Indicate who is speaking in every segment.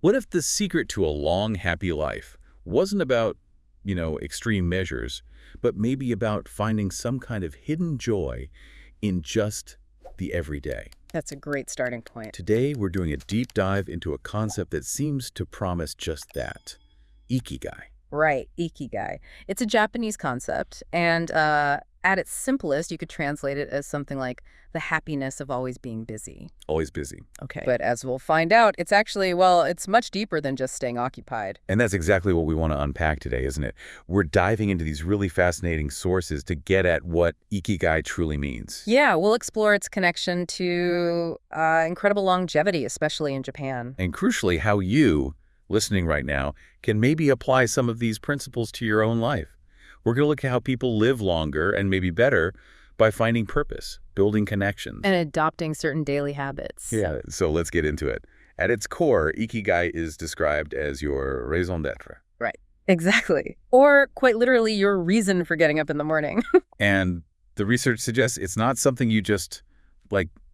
Speaker 1: What if the secret to a long, happy life wasn't about, extreme measures, but maybe about finding some kind of hidden joy in just the everyday?
Speaker 2: That's a great starting point.
Speaker 1: Today, we're doing a deep dive into a concept that seems to promise just that: Ikigai.
Speaker 2: Right, Ikigai. It's a Japanese concept, and at its simplest, you could translate it as something like the happiness of always being busy.
Speaker 1: Always busy.
Speaker 2: Okay. But as we'll find out, it's actually, well, it's much deeper than just staying occupied.
Speaker 1: And that's exactly what we want to unpack today, isn't it? We're diving into these really fascinating sources to get at what Ikigai truly means.
Speaker 2: Yeah, we'll explore its connection to incredible longevity, especially in Japan.
Speaker 1: And crucially, how you, listening right now, can maybe apply some of these principles to your own life. We're going to look at how people live longer and maybe better by finding purpose, building connections,
Speaker 2: and adopting certain daily habits.
Speaker 1: Yeah, so let's get into it. At its core, Ikigai is described as your raison d'être.
Speaker 2: Right, exactly. Or quite literally your reason for getting up in the morning.
Speaker 1: And the research suggests it's not something you just,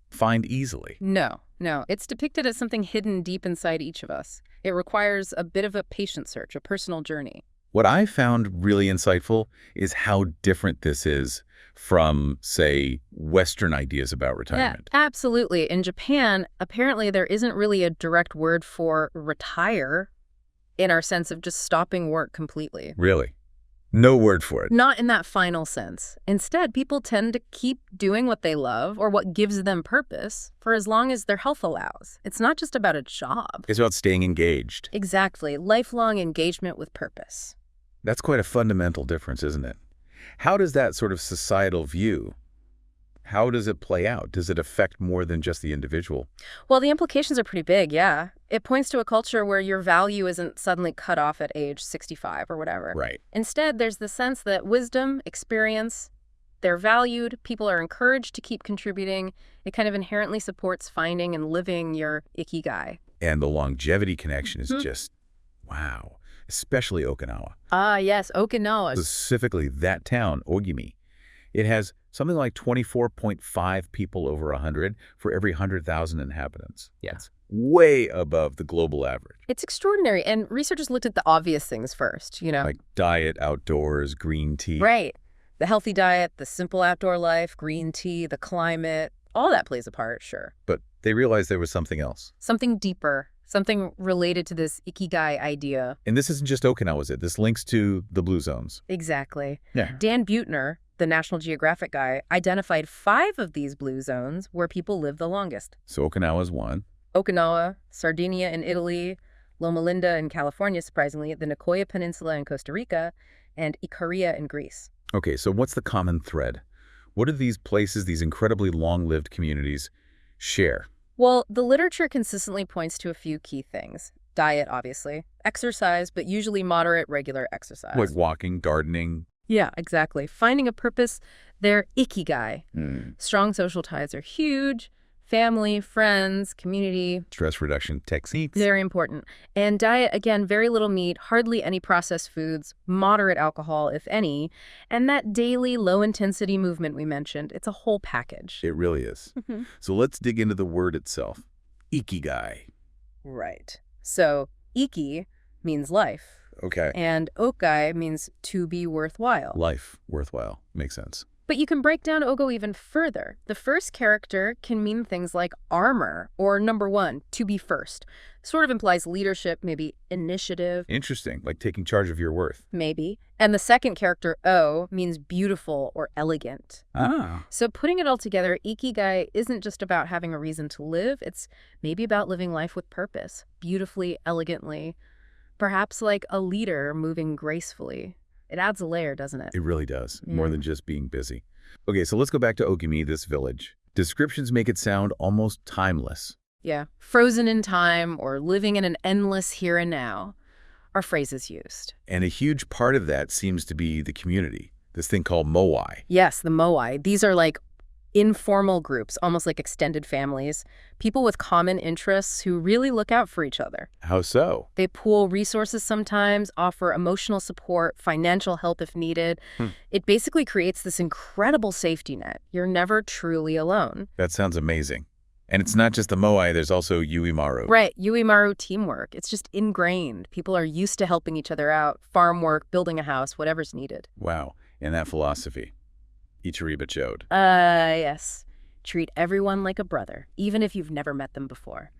Speaker 1: find easily.
Speaker 2: No. It's depicted as something hidden deep inside each of us. It requires a bit of a patient search, a personal journey.
Speaker 1: What I found really insightful is how different this is from, say, Western ideas about retirement.
Speaker 2: Yeah, absolutely. In Japan, apparently there isn't really a direct word for retire in our sense of just stopping work completely.
Speaker 1: Really? No word for it?
Speaker 2: Not in that final sense. Instead, people tend to keep doing what they love or what gives them purpose for as long as their health allows. It's not just about a job.
Speaker 1: It's about staying engaged.
Speaker 2: Exactly. Lifelong engagement with purpose.
Speaker 1: That's quite a fundamental difference, isn't it? How does that sort of societal view, how does it play out? Does it affect more than just the individual?
Speaker 2: Well, the implications are pretty big, yeah. It points to a culture where your value isn't suddenly cut off at age 65 or whatever.
Speaker 1: Right.
Speaker 2: Instead, there's the sense that wisdom, experience, they're valued, people are encouraged to keep contributing. It kind of inherently supports finding and living your Ikigai.
Speaker 1: And the longevity connection is just, wow. Especially Okinawa.
Speaker 2: Ah, yes, Okinawa.
Speaker 1: Specifically that town, Ogimi. It has something like 24.5 people over 100 for every 100,000 inhabitants.
Speaker 2: Yeah.
Speaker 1: That's way above the global average.
Speaker 2: It's extraordinary, and researchers looked at the obvious things first,
Speaker 1: Like diet, outdoors, green tea.
Speaker 2: Right. The healthy diet, the simple outdoor life, green tea, the climate, all that plays a part, sure.
Speaker 1: But they realized there was something else.
Speaker 2: Something deeper. Something related to this Ikigai idea.
Speaker 1: And this isn't just Okinawa, is it? This links to the blue zones.
Speaker 2: Exactly.
Speaker 1: Yeah.
Speaker 2: Dan Buettner, the National Geographic guy, identified 5 of these blue zones where people live the longest.
Speaker 1: So Okinawa's one.
Speaker 2: Okinawa, Sardinia in Italy, Loma Linda in California, surprisingly, the Nicoya Peninsula in Costa Rica, and Ikaria in Greece.
Speaker 1: Okay, so what's the common thread? What do these places, these incredibly long-lived communities, share?
Speaker 2: Well, the literature consistently points to a few key things. Diet, obviously. Exercise, but usually moderate, regular exercise.
Speaker 1: Like walking, gardening.
Speaker 2: Yeah, exactly. Finding a purpose, their Ikigai.
Speaker 1: Mm.
Speaker 2: Strong social ties are huge. Family, friends, community.
Speaker 1: Stress reduction techniques.
Speaker 2: Very important. And diet, again, very little meat, hardly any processed foods, moderate alcohol, if any. And that daily low-intensity movement we mentioned, it's a whole package.
Speaker 1: It really is. So let's dig into the word itself. Ikigai.
Speaker 2: Right. So, Iki means life.
Speaker 1: Okay.
Speaker 2: And Okai means to be worthwhile.
Speaker 1: Life worthwhile. Makes sense.
Speaker 2: But you can break down Ogo even further. The first character can mean things like armor or number 1, to be first. Sort of implies leadership, maybe initiative.
Speaker 1: Interesting, like taking charge of your worth.
Speaker 2: Maybe. And the second character, O, means beautiful or elegant.
Speaker 1: Ah.
Speaker 2: So putting it all together, Ikigai isn't just about having a reason to live. It's maybe about living life with purpose, beautifully, elegantly, perhaps like a leader moving gracefully. It adds a layer, doesn't it?
Speaker 1: It really does, more than just being busy. Okay, so let's go back to Ogimi, this village. Descriptions make it sound almost timeless.
Speaker 2: Yeah, frozen in time or living in an endless here and now are phrases used.
Speaker 1: And a huge part of that seems to be the community, this thing called moai.
Speaker 2: Yes, the moai. These are like informal groups, almost like extended families, people with common interests who really look out for each other.
Speaker 1: How so?
Speaker 2: They pool resources sometimes, offer emotional support, financial help if needed. It basically creates this incredible safety net. You're never truly alone.
Speaker 1: That sounds amazing. And it's not just the moai, there's also Uimaru.
Speaker 2: Right, Uimaru teamwork. It's just ingrained. People are used to helping each other out, farm work, building a house, whatever's needed.
Speaker 1: Wow. And that philosophy, Ichiriba showed.
Speaker 2: Yes. Treat everyone like a brother, even if you've never met them before.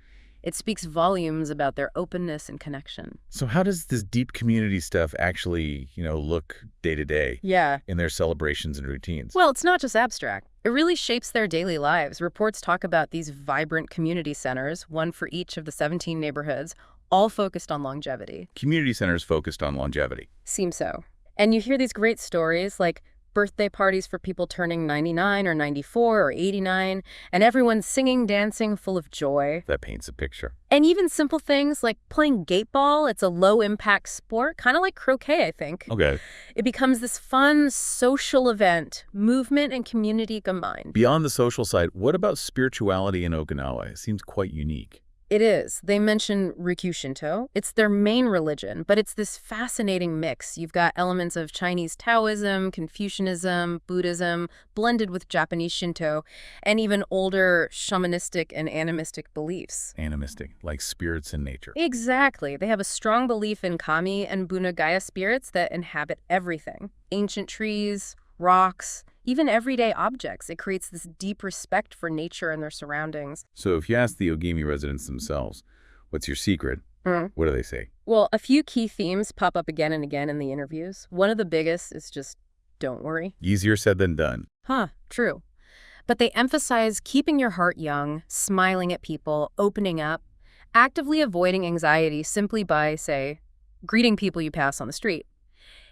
Speaker 2: It speaks volumes about their openness and connection.
Speaker 1: So how does this deep community stuff actually, look day to day
Speaker 2: Yeah.
Speaker 1: in their celebrations and routines?
Speaker 2: Well, it's not just abstract. It really shapes their daily lives. Reports talk about these vibrant community centers, one for each of the 17 neighborhoods, all focused on longevity.
Speaker 1: Community centers focused on longevity.
Speaker 2: Seems so. And you hear these great stories like birthday parties for people turning 99 or 94 or 89, and everyone's singing, dancing, full of joy.
Speaker 1: That paints a picture.
Speaker 2: And even simple things like playing gate ball. It's a low-impact sport, kind of like croquet, I think.
Speaker 1: Okay.
Speaker 2: It becomes this fun social event, movement and community combined.
Speaker 1: Beyond the social side, what about spirituality in Okinawa? It seems quite unique.
Speaker 2: It is. They mention Rikyu Shinto. It's their main religion, but it's this fascinating mix. You've got elements of Chinese Taoism, Confucianism, Buddhism, blended with Japanese Shinto, and even older shamanistic and animistic beliefs.
Speaker 1: Animistic, like spirits in nature.
Speaker 2: Exactly. They have a strong belief in kami and bunagaya spirits that inhabit everything. Ancient trees, rocks, even everyday objects. It creates this deep respect for nature and their surroundings.
Speaker 1: So if you ask the Ogimi residents themselves, what's your secret? What do they say?
Speaker 2: Well, a few key themes pop up again and again in the interviews. One of the biggest is just, don't worry.
Speaker 1: Easier said than done.
Speaker 2: True. But they emphasize keeping your heart young, smiling at people, opening up, actively avoiding anxiety simply by, say, greeting people you pass on the street.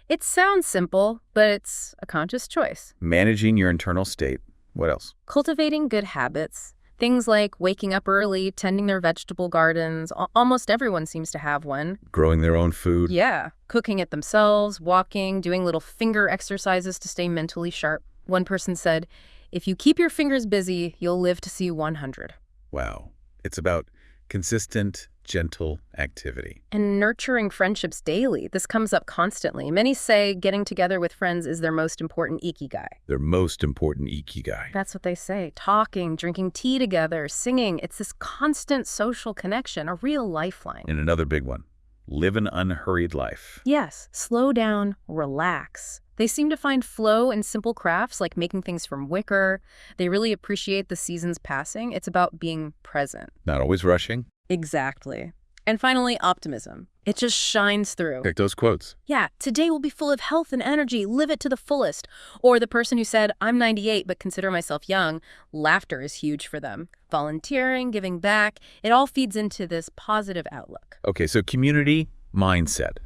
Speaker 2: It sounds simple, but it's a conscious choice.
Speaker 1: Managing your internal state. What else?
Speaker 2: Cultivating good habits. Things like waking up early, tending their vegetable gardens. Almost everyone seems to have one.
Speaker 1: Growing their own food.
Speaker 2: Yeah. Cooking it themselves, walking, doing little finger exercises to stay mentally sharp. One person said, if you keep your fingers busy, you'll live to see 100.
Speaker 1: Wow. It's about consistent, gentle activity.
Speaker 2: And nurturing friendships daily. This comes up constantly. Many say getting together with friends is their most important Ikigai.
Speaker 1: Their most important Ikigai.
Speaker 2: That's what they say. Talking, drinking tea together, singing. It's this constant social connection, a real lifeline.
Speaker 1: And another big one. Live an unhurried life.
Speaker 2: Yes. Slow down, relax. They seem to find flow in simple crafts like making things from wicker. They really appreciate the seasons passing. It's about being present.
Speaker 1: Not always rushing.
Speaker 2: Exactly. And finally, optimism. It just shines through.
Speaker 1: Pick those quotes.
Speaker 2: Yeah, today will be full of health and energy. Live it to the fullest. Or the person who said, I'm 98 but consider myself young. Laughter is huge for them. Volunteering, giving back, it all feeds into this positive outlook.
Speaker 1: Okay, so community mindset.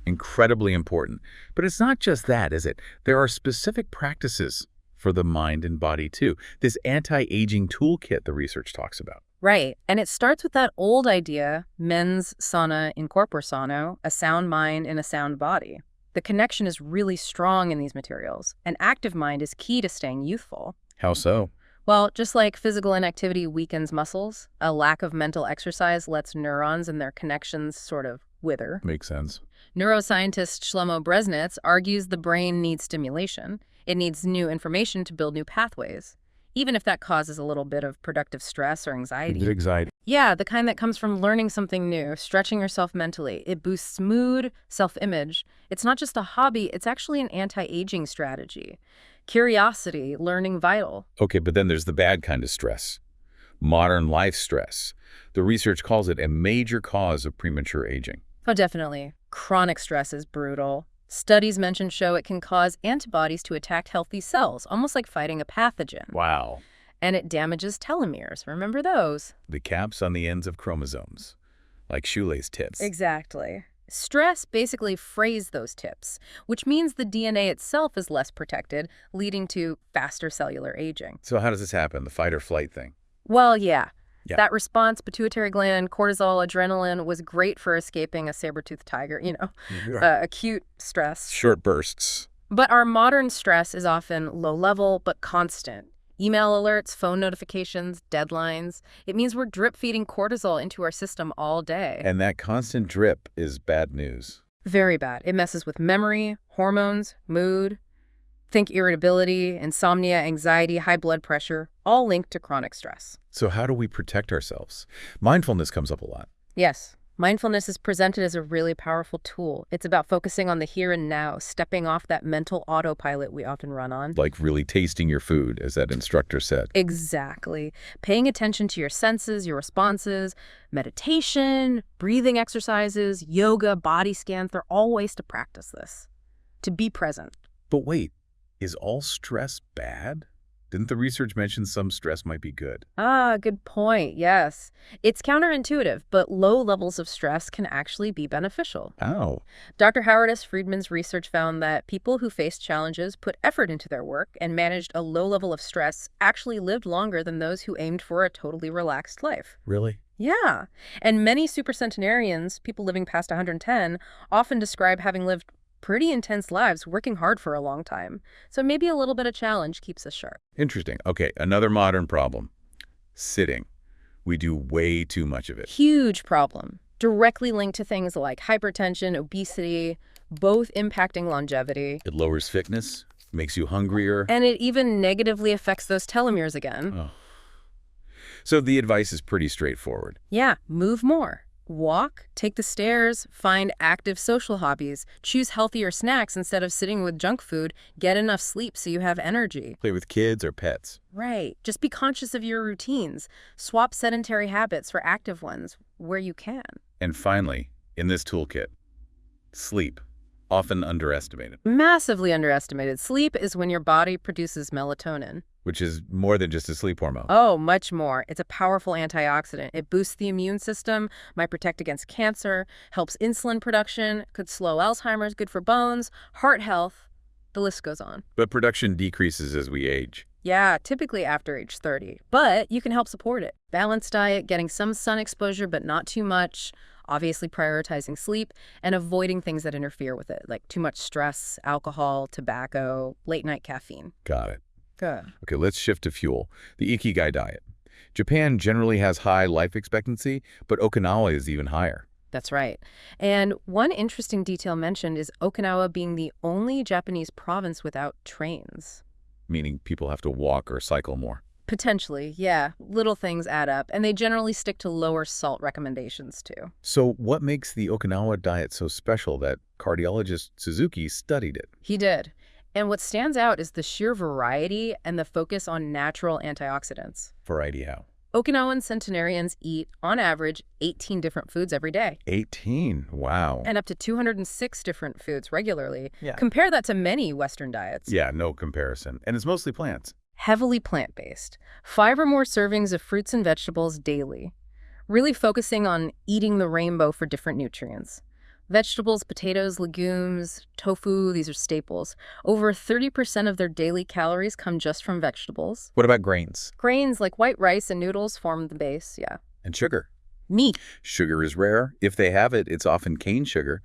Speaker 1: Incredibly important. But it's not just that, is it? There are specific practices for the mind and body, too. This anti-aging toolkit the research talks about.
Speaker 2: Right. And it starts with that old idea, mens sana in corpore sano, a sound mind in a sound body. The connection is really strong in these materials. An active mind is key to staying youthful.
Speaker 1: How so?
Speaker 2: Well, just like physical inactivity weakens muscles, a lack of mental exercise lets neurons and their connections sort of wither.
Speaker 1: Makes sense.
Speaker 2: Neuroscientist Shlomo Bresnitz argues the brain needs stimulation. It needs new information to build new pathways, even if that causes a little bit of productive stress or anxiety.
Speaker 1: Anxiety.
Speaker 2: Yeah, the kind that comes from learning something new, stretching yourself mentally. It boosts mood, self-image. It's not just a hobby, it's actually an anti-aging strategy. Curiosity, learning vital.
Speaker 1: Okay, but then there's the bad kind of stress. Modern life stress. The research calls it a major cause of premature aging.
Speaker 2: Oh, definitely. Chronic stress is brutal. Studies mentioned show it can cause antibodies to attack healthy cells, almost like fighting a pathogen.
Speaker 1: Wow.
Speaker 2: And it damages telomeres. Remember those?
Speaker 1: The caps on the ends of chromosomes, like shoelace tips.
Speaker 2: Exactly. Stress basically frays those tips, which means the DNA itself is less protected, leading to faster cellular aging.
Speaker 1: So how does this happen, the fight or flight thing?
Speaker 2: Well, yeah.
Speaker 1: Yeah.
Speaker 2: That response, pituitary gland, cortisol, adrenaline, was great for escaping a saber-toothed tiger, acute stress.
Speaker 1: Short bursts.
Speaker 2: But our modern stress is often low level but constant. Email alerts, phone notifications, deadlines. It means we're drip-feeding cortisol into our system all day.
Speaker 1: And that constant drip is bad news.
Speaker 2: Very bad. It messes with memory, hormones, mood. Think irritability, insomnia, anxiety, high blood pressure, all linked to chronic stress.
Speaker 1: So how do we protect ourselves? Mindfulness comes up a lot.
Speaker 2: Yes, mindfulness is presented as a really powerful tool. It's about focusing on the here and now, stepping off that mental autopilot we often run on.
Speaker 1: Like really tasting your food, as that instructor said.
Speaker 2: Exactly. Paying attention to your senses, your responses, meditation, breathing exercises, yoga, body scans, they're all ways to practice this. To be present.
Speaker 1: But wait, is all stress bad? Didn't the research mention some stress might be good?
Speaker 2: Ah, good point. Yes. It's counterintuitive, but low levels of stress can actually be beneficial.
Speaker 1: How?
Speaker 2: Dr. Howard S. Friedman's research found that people who faced challenges, put effort into their work, and managed a low level of stress actually lived longer than those who aimed for a totally relaxed life.
Speaker 1: Really?
Speaker 2: Yeah. And many supercentenarians, people living past 110, often describe having lived pretty intense lives, working hard for a long time. So maybe a little bit of challenge keeps us sharp.
Speaker 1: Interesting. Okay, another modern problem. Sitting. We do way too much of it.
Speaker 2: Huge problem. Directly linked to things like hypertension, obesity, both impacting longevity.
Speaker 1: It lowers fitness, makes you hungrier.
Speaker 2: And it even negatively affects those telomeres again.
Speaker 1: Oh. So the advice is pretty straightforward.
Speaker 2: Yeah, move more. Walk, take the stairs, find active social hobbies, choose healthier snacks instead of sitting with junk food, get enough sleep so you have energy.
Speaker 1: Play with kids or pets.
Speaker 2: Right. Just be conscious of your routines. Swap sedentary habits for active ones where you can.
Speaker 1: And finally, in this toolkit, sleep. Often underestimated.
Speaker 2: Massively underestimated. Sleep is when your body produces melatonin.
Speaker 1: Which is more than just a sleep hormone.
Speaker 2: Oh, much more. It's a powerful antioxidant. It boosts the immune system, might protect against cancer, helps insulin production, could slow Alzheimer's, good for bones, heart health. The list goes on.
Speaker 1: But production decreases as we age.
Speaker 2: Yeah, typically after age 30. But you can help support it. Balanced diet, getting some sun exposure but not too much, obviously prioritizing sleep, and avoiding things that interfere with it, like too much stress, alcohol, tobacco, late-night caffeine.
Speaker 1: Got it.
Speaker 2: Good.
Speaker 1: Okay, let's shift to fuel. The Ikigai diet. Japan generally has high life expectancy, but Okinawa is even higher.
Speaker 2: That's right. And one interesting detail mentioned is Okinawa being the only Japanese province without trains.
Speaker 1: Meaning people have to walk or cycle more.
Speaker 2: Potentially, yeah. Little things add up, and they generally stick to lower salt recommendations, too.
Speaker 1: So what makes the Okinawa diet so special that cardiologist Suzuki studied it?
Speaker 2: He did. And what stands out is the sheer variety and the focus on natural antioxidants.
Speaker 1: Variety how?
Speaker 2: Okinawan centenarians eat, on average, 18 different foods every day.
Speaker 1: 18? Wow.
Speaker 2: And up to 206 different foods regularly.
Speaker 1: Yeah.
Speaker 2: Compare that to many Western diets.
Speaker 1: Yeah, no comparison. And it's mostly plants.
Speaker 2: Heavily plant-based. 5 or more servings of fruits and vegetables daily. Really focusing on eating the rainbow for different nutrients. Vegetables, potatoes, legumes, tofu, these are staples. Over 30% of their daily calories come just from vegetables.
Speaker 1: What about grains?
Speaker 2: Grains like white rice and noodles form the base, yeah.
Speaker 1: And sugar?
Speaker 2: Meat.
Speaker 1: Sugar is rare. If they have it, it's often cane sugar.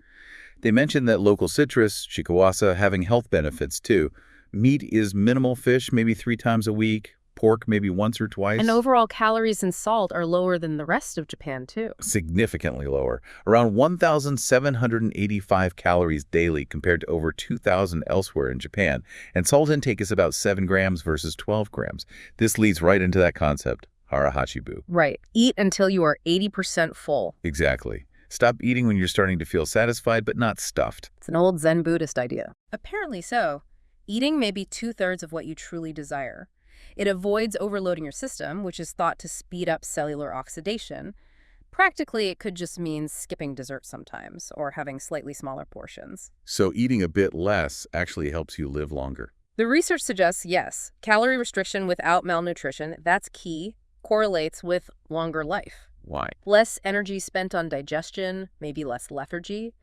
Speaker 1: They mentioned that local citrus, shikawasa, having health benefits too. Meat is minimal fish, maybe 3 times a week. Pork maybe once or twice.
Speaker 2: And overall calories and salt are lower than the rest of Japan, too.
Speaker 1: Significantly lower. Around 1,785 calories daily compared to over 2,000 elsewhere in Japan. And salt intake is about 7 grams versus 12 grams. This leads right into that concept, hara-hachibu.
Speaker 2: Right. Eat until you are 80% full.
Speaker 1: Exactly. Stop eating when you're starting to feel satisfied but not stuffed.
Speaker 2: It's an old Zen Buddhist idea. Apparently so. Eating may be 2/3 of what you truly desire. It avoids overloading your system, which is thought to speed up cellular oxidation. Practically, it could just mean skipping dessert sometimes, or having slightly smaller portions.
Speaker 1: So eating a bit less actually helps you live longer.
Speaker 2: The research suggests, yes, calorie restriction without malnutrition, that's key, correlates with longer life.
Speaker 1: Why?
Speaker 2: Less energy spent on digestion, maybe less lethargy.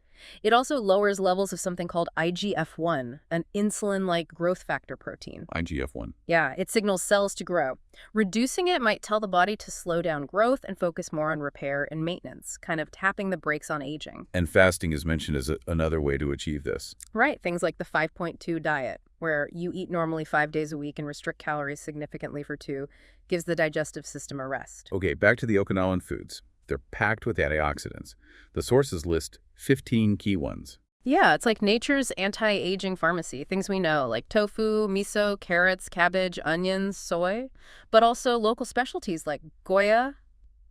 Speaker 2: It also lowers levels of something called IGF-1, an insulin-like growth factor protein.
Speaker 1: IGF-1.
Speaker 2: Yeah, it signals cells to grow. Reducing it might tell the body to slow down growth and focus more on repair and maintenance, kind of tapping the brakes on aging.
Speaker 1: And fasting is mentioned as another way to achieve this.
Speaker 2: Right, things like the 5.2 diet, where you eat normally 5 days a week and restrict calories significantly for 2, gives the digestive system a rest.
Speaker 1: Okay, back to the Okinawan foods. They're packed with antioxidants. The sources list 15 key ones.
Speaker 2: Yeah, it's like nature's anti-aging pharmacy, things we know, like tofu, miso, carrots, cabbage, onions, soy, but also local specialties like Goya,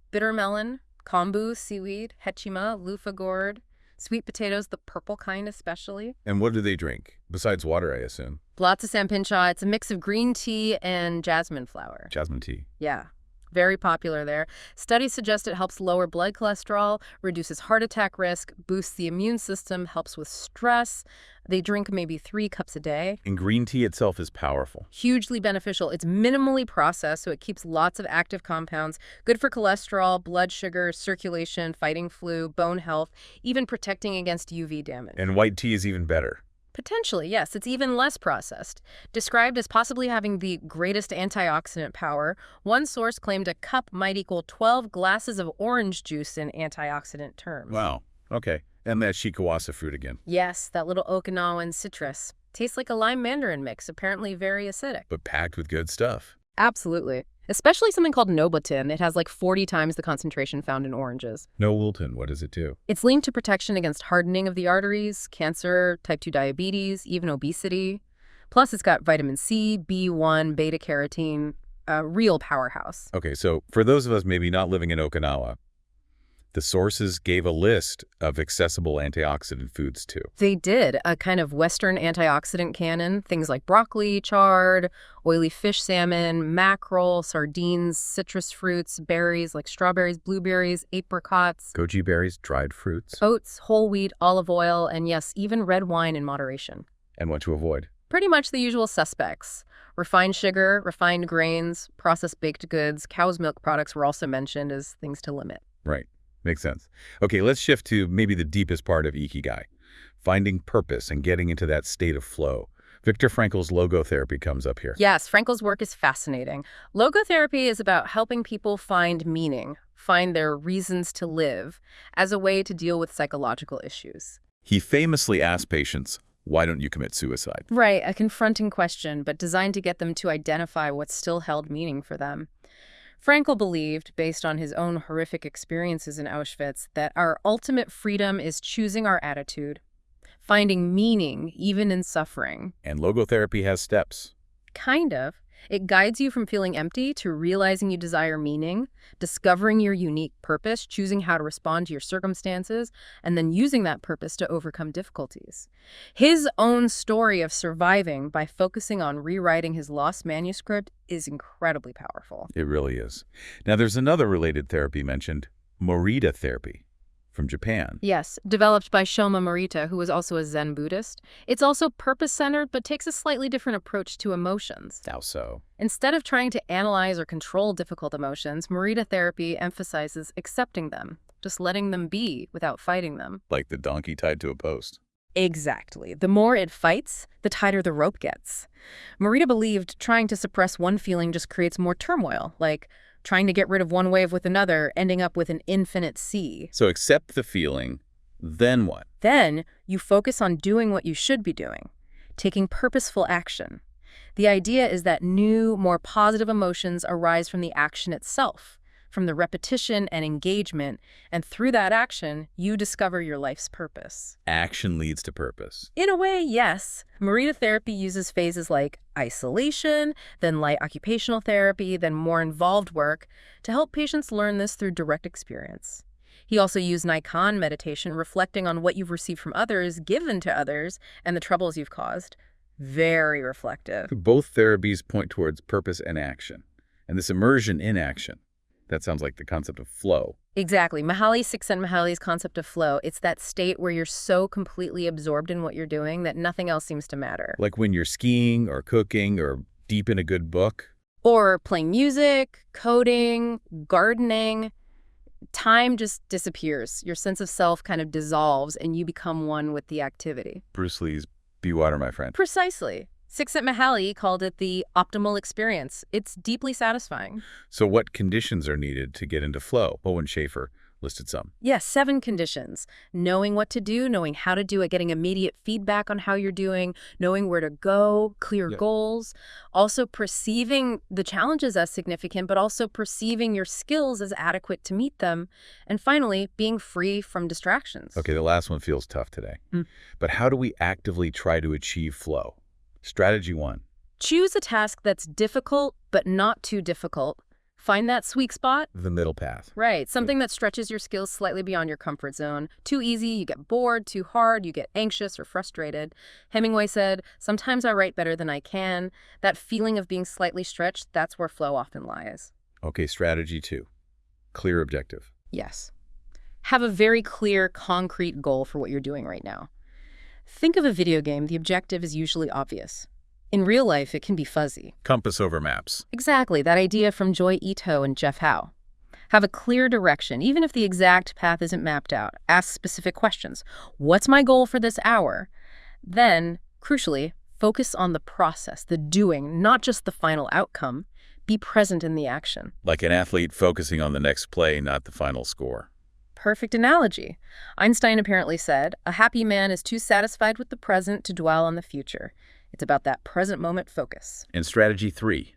Speaker 2: bitter melon, kombu, seaweed, hechima, loofah gourd, sweet potatoes, the purple kind especially.
Speaker 1: And what do they drink? Besides water, I assume.
Speaker 2: Lots of sampincha. It's a mix of green tea and jasmine flower.
Speaker 1: Jasmine tea.
Speaker 2: Yeah, very popular there. Studies suggest it helps lower blood cholesterol, reduces heart attack risk, boosts the immune system, helps with stress. They drink maybe 3 cups a day.
Speaker 1: And green tea itself is powerful.
Speaker 2: Hugely beneficial. It's minimally processed, so it keeps lots of active compounds, good for cholesterol, blood sugar, circulation, fighting flu, bone health, even protecting against UV damage.
Speaker 1: And white tea is even better.
Speaker 2: Potentially, yes. It's even less processed. Described as possibly having the greatest antioxidant power, one source claimed a cup might equal 12 glasses of orange juice in antioxidant terms.
Speaker 1: Wow. Okay. And that shikawasa fruit again.
Speaker 2: Yes, that little Okinawan citrus. Tastes like a lime mandarin mix, apparently very acidic.
Speaker 1: But packed with good stuff.
Speaker 2: Absolutely. Especially something called Nobutin. It has like 40 times the concentration found in oranges.
Speaker 1: No Wilton, what does it do?
Speaker 2: It's linked to protection against hardening of the arteries, cancer, type 2 diabetes, even obesity. Plus, it's got vitamin C, B1, beta-carotene, a real powerhouse.
Speaker 1: Okay, so for those of us maybe not living in Okinawa, the sources gave a list of accessible antioxidant foods too.
Speaker 2: They did a kind of Western antioxidant canon, things like broccoli, chard, oily fish salmon, mackerel, sardines, citrus fruits, berries like strawberries, blueberries, apricots,
Speaker 1: Goji berries, dried fruits.
Speaker 2: oats, whole wheat, olive oil, and yes, even red wine in moderation.
Speaker 1: And what to avoid.
Speaker 2: Pretty much the usual suspects. Refined sugar, refined grains, processed baked goods, cow's milk products were also mentioned as things to limit.
Speaker 1: Right. Makes sense. Okay, let's shift to maybe the deepest part of Ikigai, finding purpose and getting into that state of flow. Viktor Frankl's logotherapy comes up here.
Speaker 2: Yes, Frankl's work is fascinating. Logotherapy is about helping people find meaning, find their reasons to live, as a way to deal with psychological issues.
Speaker 1: He famously asked patients, why don't you commit suicide?
Speaker 2: Right, a confronting question, but designed to get them to identify what still held meaning for them. Frankl believed, based on his own horrific experiences in Auschwitz, that our ultimate freedom is choosing our attitude, finding meaning even in suffering.
Speaker 1: And logotherapy has steps.
Speaker 2: Kind of. It guides you from feeling empty to realizing you desire meaning, discovering your unique purpose, choosing how to respond to your circumstances, and then using that purpose to overcome difficulties. His own story of surviving by focusing on rewriting his lost manuscript is incredibly powerful.
Speaker 1: It really is. Now, there's another related therapy mentioned, Morita therapy from Japan.
Speaker 2: Yes, developed by Shoma Morita, who was also a Zen Buddhist. It's also purpose-centered, but takes a slightly different approach to emotions.
Speaker 1: How so?
Speaker 2: Instead of trying to analyze or control difficult emotions, Morita therapy emphasizes accepting them, just letting them be without fighting them.
Speaker 1: Like the donkey tied to a post.
Speaker 2: Exactly. The more it fights, the tighter the rope gets. Morita believed trying to suppress one feeling just creates more turmoil, like trying to get rid of one wave with another, ending up with an infinite sea.
Speaker 1: So accept the feeling, then what?
Speaker 2: Then you focus on doing what you should be doing, taking purposeful action. The idea is that new, more positive emotions arise from the action itself, from the repetition and engagement, and through that action, you discover your life's purpose.
Speaker 1: Action leads to purpose.
Speaker 2: In a way, yes. Morita therapy uses phases like isolation, then light occupational therapy, then more involved work to help patients learn this through direct experience. He also used Nikan meditation, reflecting on what you've received from others, given to others, and the troubles you've caused. Very reflective.
Speaker 1: Both therapies point towards purpose and action. And this immersion in action, that sounds like the concept of flow.
Speaker 2: Exactly. Mihaly Csikszentmihalyi's concept of flow, it's that state where you're so completely absorbed in what you're doing that nothing else seems to matter.
Speaker 1: Like when you're skiing or cooking or deep in a good book.
Speaker 2: Or playing music, coding, gardening. Time just disappears. Your sense of self kind of dissolves and you become one with the activity.
Speaker 1: Bruce Lee's Be Water, My Friend.
Speaker 2: Precisely. Csikszentmihalyi called it the optimal experience. It's deeply satisfying.
Speaker 1: So what conditions are needed to get into flow? Owen Schaefer, listed some.
Speaker 2: Yes, 7 conditions. Knowing what to do, knowing how to do it, getting immediate feedback on how you're doing, knowing where to go, clear
Speaker 1: Yep.
Speaker 2: goals. Also perceiving the challenges as significant, but also perceiving your skills as adequate to meet them. And finally, being free from distractions.
Speaker 1: Okay, the last one feels tough today.
Speaker 2: Mm.
Speaker 1: But how do we actively try to achieve flow? Strategy 1.
Speaker 2: Choose a task that's difficult, but not too difficult. Find that sweet spot.
Speaker 1: The middle path.
Speaker 2: Right, something that stretches your skills slightly beyond your comfort zone. Too easy, you get bored. Too hard, you get anxious or frustrated. Hemingway said, "Sometimes I write better than I can." That feeling of being slightly stretched, that's where flow often lies.
Speaker 1: Okay, strategy 2. Clear objective.
Speaker 2: Yes. Have a very clear, concrete goal for what you're doing right now. Think of a video game. The objective is usually obvious. In real life, it can be fuzzy.
Speaker 1: Compass over maps.
Speaker 2: Exactly, that idea from Joy Ito and Jeff Howe. Have a clear direction, even if the exact path isn't mapped out. Ask specific questions. What's my goal for this hour? Then, crucially, focus on the process, the doing, not just the final outcome. Be present in the action.
Speaker 1: Like an athlete focusing on the next play, not the final score.
Speaker 2: Perfect analogy. Einstein apparently said, "A happy man is too satisfied with the present to dwell on the future." It's about that present moment focus.
Speaker 1: And strategy 3.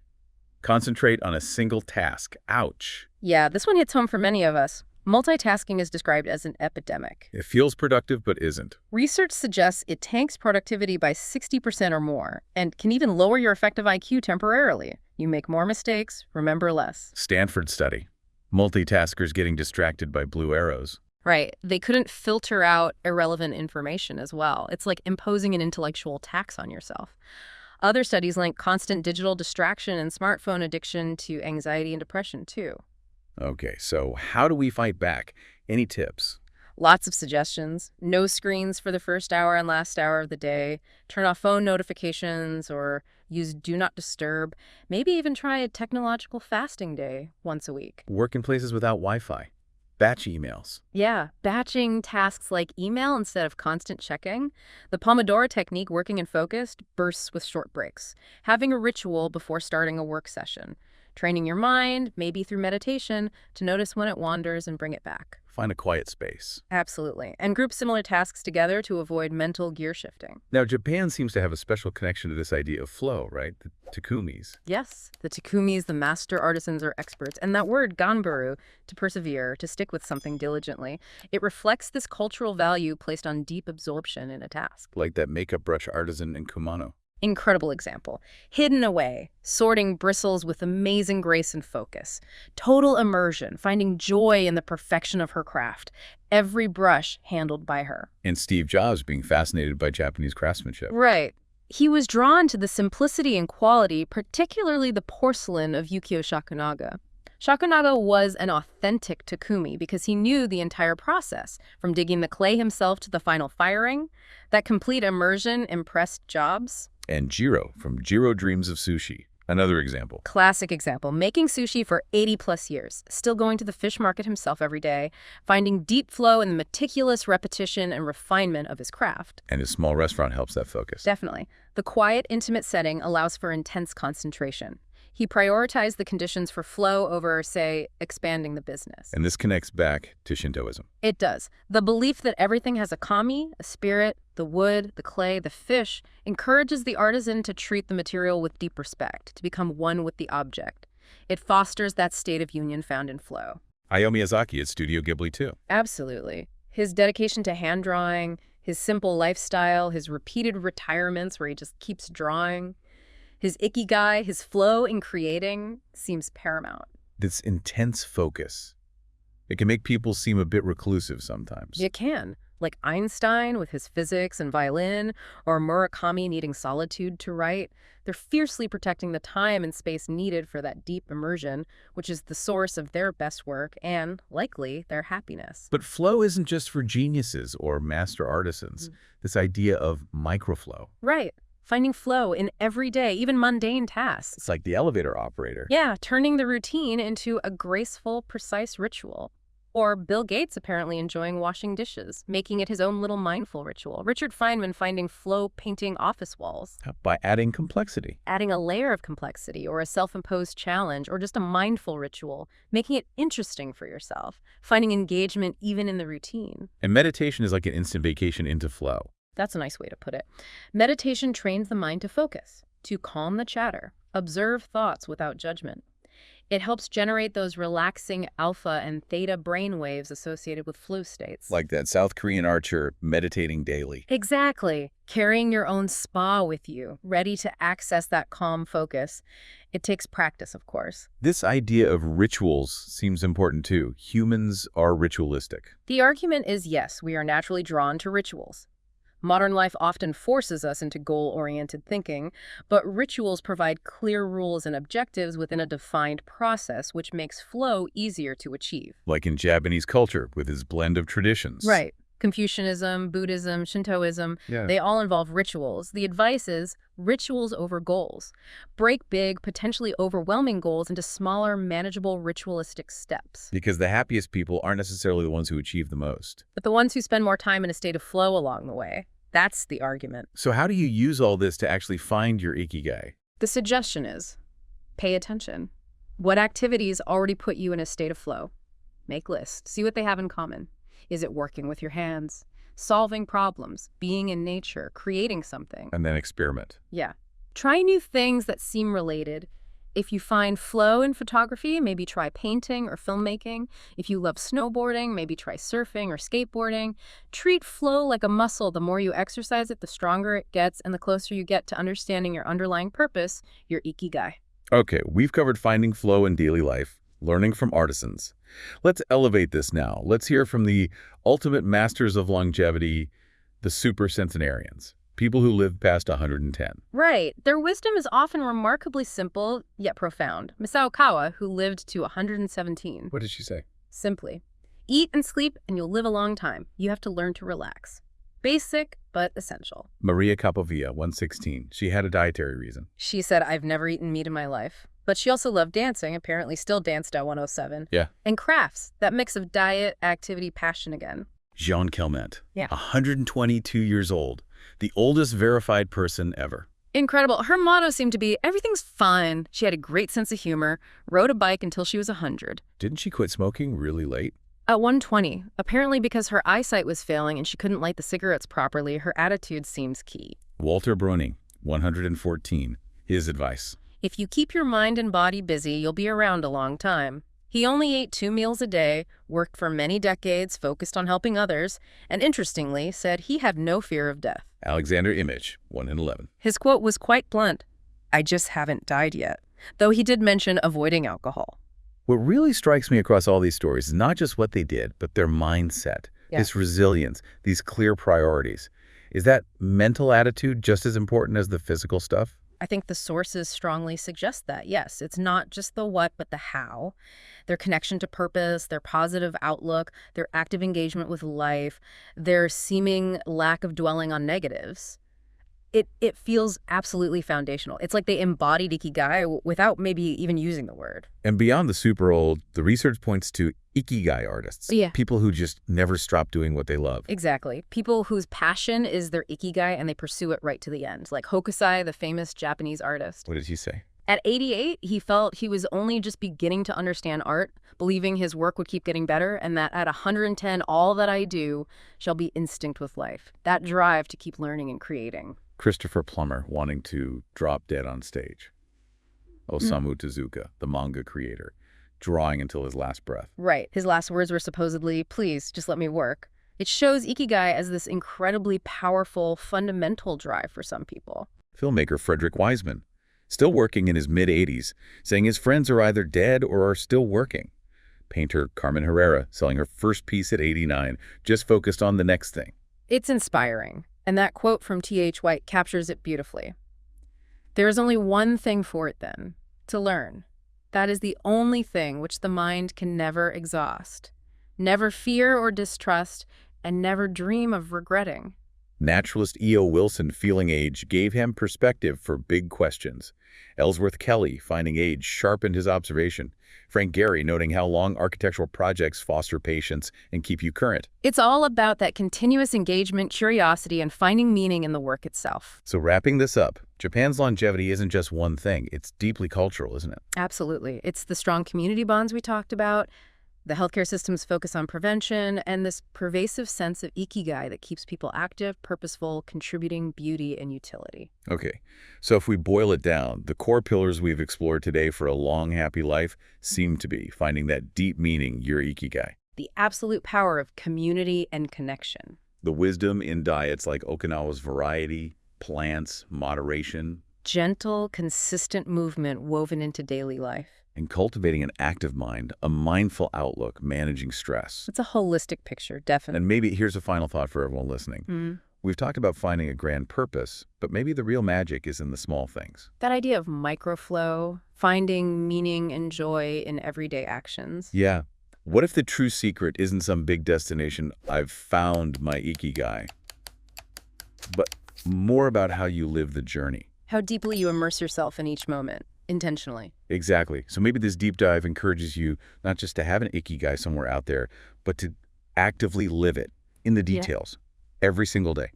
Speaker 1: Concentrate on a single task. Ouch.
Speaker 2: Yeah, this one hits home for many of us. Multitasking is described as an epidemic.
Speaker 1: It feels productive, but isn't.
Speaker 2: Research suggests it tanks productivity by 60% or more, and can even lower your effective IQ temporarily. You make more mistakes, remember less.
Speaker 1: Stanford study. Multitaskers getting distracted by blue arrows.
Speaker 2: Right. They couldn't filter out irrelevant information as well. It's like imposing an intellectual tax on yourself. Other studies link constant digital distraction and smartphone addiction to anxiety and depression, too.
Speaker 1: Okay, so how do we fight back? Any tips?
Speaker 2: Lots of suggestions. No screens for the first hour and last hour of the day. Turn off phone notifications or use Do Not Disturb. Maybe even try a technological fasting day once a week.
Speaker 1: Work in places without Wi-Fi. Batch emails.
Speaker 2: Yeah, batching tasks like email instead of constant checking. The Pomodoro technique, working and focused, bursts with short breaks. Having a ritual before starting a work session. Training your mind, maybe through meditation, to notice when it wanders and bring it back.
Speaker 1: Find a quiet space.
Speaker 2: Absolutely. And group similar tasks together to avoid mental gear shifting.
Speaker 1: Now, Japan seems to have a special connection to this idea of flow, right? The takumis.
Speaker 2: Yes, the takumis, the master artisans or experts, and that word ganbaru, to persevere, to stick with something diligently, it reflects this cultural value placed on deep absorption in a task.
Speaker 1: Like that makeup brush artisan in Kumano.
Speaker 2: Incredible example. Hidden away, sorting bristles with amazing grace and focus. Total immersion, finding joy in the perfection of her craft. Every brush handled by her.
Speaker 1: And Steve Jobs being fascinated by Japanese craftsmanship.
Speaker 2: Right. He was drawn to the simplicity and quality, particularly the porcelain of Yukio Shakunaga. Shakunaga was an authentic takumi because he knew the entire process, from digging the clay himself to the final firing. That complete immersion impressed Jobs.
Speaker 1: And Jiro from Jiro Dreams of Sushi. Another example.
Speaker 2: Classic example, making sushi for 80+ years, still going to the fish market himself every day, finding deep flow in the meticulous repetition and refinement of his craft.
Speaker 1: And his small restaurant helps that focus.
Speaker 2: Definitely. The quiet, intimate setting allows for intense concentration. He prioritized the conditions for flow over, say, expanding the business.
Speaker 1: And this connects back to Shintoism.
Speaker 2: It does. The belief that everything has a kami, a spirit, the wood, the clay, the fish, encourages the artisan to treat the material with deep respect, to become one with the object. It fosters that state of union found in flow.
Speaker 1: Hayao Miyazaki at Studio Ghibli too.
Speaker 2: Absolutely. His dedication to hand drawing, his simple lifestyle, his repeated retirements where he just keeps drawing, his Ikigai, his flow in creating, seems paramount.
Speaker 1: This intense focus. It can make people seem a bit reclusive sometimes.
Speaker 2: It can. Like Einstein with his physics and violin, or Murakami needing solitude to write. They're fiercely protecting the time and space needed for that deep immersion, which is the source of their best work and, likely, their happiness.
Speaker 1: But flow isn't just for geniuses or master artisans. This idea of microflow.
Speaker 2: Right. Finding flow in everyday, even mundane tasks.
Speaker 1: It's like the elevator operator.
Speaker 2: Yeah, turning the routine into a graceful, precise ritual. Or Bill Gates apparently enjoying washing dishes, making it his own little mindful ritual. Richard Feynman finding flow painting office walls.
Speaker 1: By adding complexity.
Speaker 2: Adding a layer of complexity or a self-imposed challenge or just a mindful ritual, making it interesting for yourself, finding engagement even in the routine.
Speaker 1: And meditation is like an instant vacation into flow.
Speaker 2: That's a nice way to put it. Meditation trains the mind to focus, to calm the chatter, observe thoughts without judgment. It helps generate those relaxing alpha and theta brain waves associated with flow states.
Speaker 1: Like that South Korean archer meditating daily.
Speaker 2: Exactly. Carrying your own spa with you, ready to access that calm focus. It takes practice, of course.
Speaker 1: This idea of rituals seems important too. Humans are ritualistic.
Speaker 2: The argument is yes, we are naturally drawn to rituals. Modern life often forces us into goal-oriented thinking, but rituals provide clear rules and objectives within a defined process, which makes flow easier to achieve.
Speaker 1: Like in Japanese culture, with its blend of traditions.
Speaker 2: Right. Confucianism, Buddhism, Shintoism, they all involve rituals. The advice is rituals over goals. Break big, potentially overwhelming goals into smaller, manageable, ritualistic steps.
Speaker 1: Because the happiest people aren't necessarily the ones who achieve the most.
Speaker 2: But the ones who spend more time in a state of flow along the way. That's the argument.
Speaker 1: So how do you use all this to actually find your Ikigai?
Speaker 2: The suggestion is, pay attention. What activities already put you in a state of flow? Make lists. See what they have in common. Is it working with your hands? Solving problems, being in nature, creating something?
Speaker 1: And then experiment.
Speaker 2: Yeah. Try new things that seem related. If you find flow in photography, maybe try painting or filmmaking. If you love snowboarding, maybe try surfing or skateboarding. Treat flow like a muscle. The more you exercise it, the stronger it gets, and the closer you get to understanding your underlying purpose, your Ikigai.
Speaker 1: Okay, we've covered finding flow in daily life, learning from artisans. Let's elevate this now. Let's hear from the ultimate masters of longevity, the super centenarians. People who live past 110.
Speaker 2: Right. Their wisdom is often remarkably simple, yet profound. Misao Kawa, who lived to 117.
Speaker 1: What did she say?
Speaker 2: Simply, eat and sleep and you'll live a long time. You have to learn to relax. Basic, but essential.
Speaker 1: Maria Capovilla, 116. She had a dietary reason.
Speaker 2: She said, I've never eaten meat in my life. But she also loved dancing, apparently still danced at 107.
Speaker 1: Yeah.
Speaker 2: And crafts, that mix of diet, activity, passion again.
Speaker 1: Jean Kelment,
Speaker 2: Yeah.
Speaker 1: 122 years old, the oldest verified person ever.
Speaker 2: Incredible. Her motto seemed to be, everything's fine. She had a great sense of humor, rode a bike until she was 100.
Speaker 1: Didn't she quit smoking really late?
Speaker 2: At 120, apparently because her eyesight was failing and she couldn't light the cigarettes properly, her attitude seems key.
Speaker 1: Walter Bruning, 114. His advice.
Speaker 2: If you keep your mind and body busy, you'll be around a long time. He only ate 2 meals a day, worked for many decades, focused on helping others, and interestingly said he had no fear of death.
Speaker 1: Alexander Image, 1 in 11.
Speaker 2: His quote was quite blunt, I just haven't died yet, though he did mention avoiding alcohol.
Speaker 1: What really strikes me across all these stories is not just what they did, but their mindset, this resilience, these clear priorities. Is that mental attitude just as important as the physical stuff?
Speaker 2: I think the sources strongly suggest that, yes. It's not just the what, but the how. Their connection to purpose, their positive outlook, their active engagement with life, their seeming lack of dwelling on negatives. It feels absolutely foundational. It's like they embodied Ikigai without maybe even using the word.
Speaker 1: And beyond the super old, the research points to Ikigai artists.
Speaker 2: Yeah.
Speaker 1: People who just never stop doing what they love.
Speaker 2: Exactly. People whose passion is their Ikigai and they pursue it right to the end. Like Hokusai, the famous Japanese artist.
Speaker 1: What did he say?
Speaker 2: At 88, he felt he was only just beginning to understand art, believing his work would keep getting better, and that at 110, all that I do shall be instinct with life. That drive to keep learning and creating.
Speaker 1: Christopher Plummer wanting to drop dead on stage. Osamu Tezuka, the manga creator, drawing until his last breath.
Speaker 2: Right. His last words were supposedly, please, just let me work. It shows Ikigai as this incredibly powerful, fundamental drive for some people.
Speaker 1: Filmmaker Frederick Wiseman, still working in his mid-80s, saying his friends are either dead or are still working. Painter Carmen Herrera, selling her first piece at 89, just focused on the next thing.
Speaker 2: It's inspiring. And that quote from T.H. White captures it beautifully. There is only one thing for it then, to learn. That is the only thing which the mind can never exhaust. Never fear or distrust, and never dream of regretting.
Speaker 1: Naturalist E.O. Wilson feeling age gave him perspective for big questions. Ellsworth Kelly finding age sharpened his observation. Frank Gehry noting how long architectural projects foster patience and keep you current.
Speaker 2: It's all about that continuous engagement, curiosity, and finding meaning in the work itself.
Speaker 1: So wrapping this up, Japan's longevity isn't just one thing. It's deeply cultural, isn't it?
Speaker 2: Absolutely. It's the strong community bonds we talked about, the healthcare system's focus on prevention, and this pervasive sense of ikigai that keeps people active, purposeful, contributing beauty and utility.
Speaker 1: Okay, so if we boil it down, the core pillars we've explored today for a long, happy life seem to be finding that deep meaning, your Ikigai.
Speaker 2: The absolute power of community and connection.
Speaker 1: The wisdom in diets like Okinawa's variety, plants, moderation,
Speaker 2: Gentle, consistent movement woven into daily life.
Speaker 1: and cultivating an active mind, a mindful outlook, managing stress.
Speaker 2: It's a holistic picture, definitely.
Speaker 1: And maybe here's a final thought for everyone listening. We've talked about finding a grand purpose, but maybe the real magic is in the small things.
Speaker 2: That idea of microflow, finding meaning and joy in everyday actions.
Speaker 1: Yeah. What if the true secret isn't some big destination, I've found my Ikigai, but more about how you live the journey?
Speaker 2: How deeply you immerse yourself in each moment, intentionally.
Speaker 1: Exactly. So maybe this deep dive encourages you not just to have an Ikigai somewhere out there, but to actively live it in the
Speaker 2: Yeah.
Speaker 1: details every single day.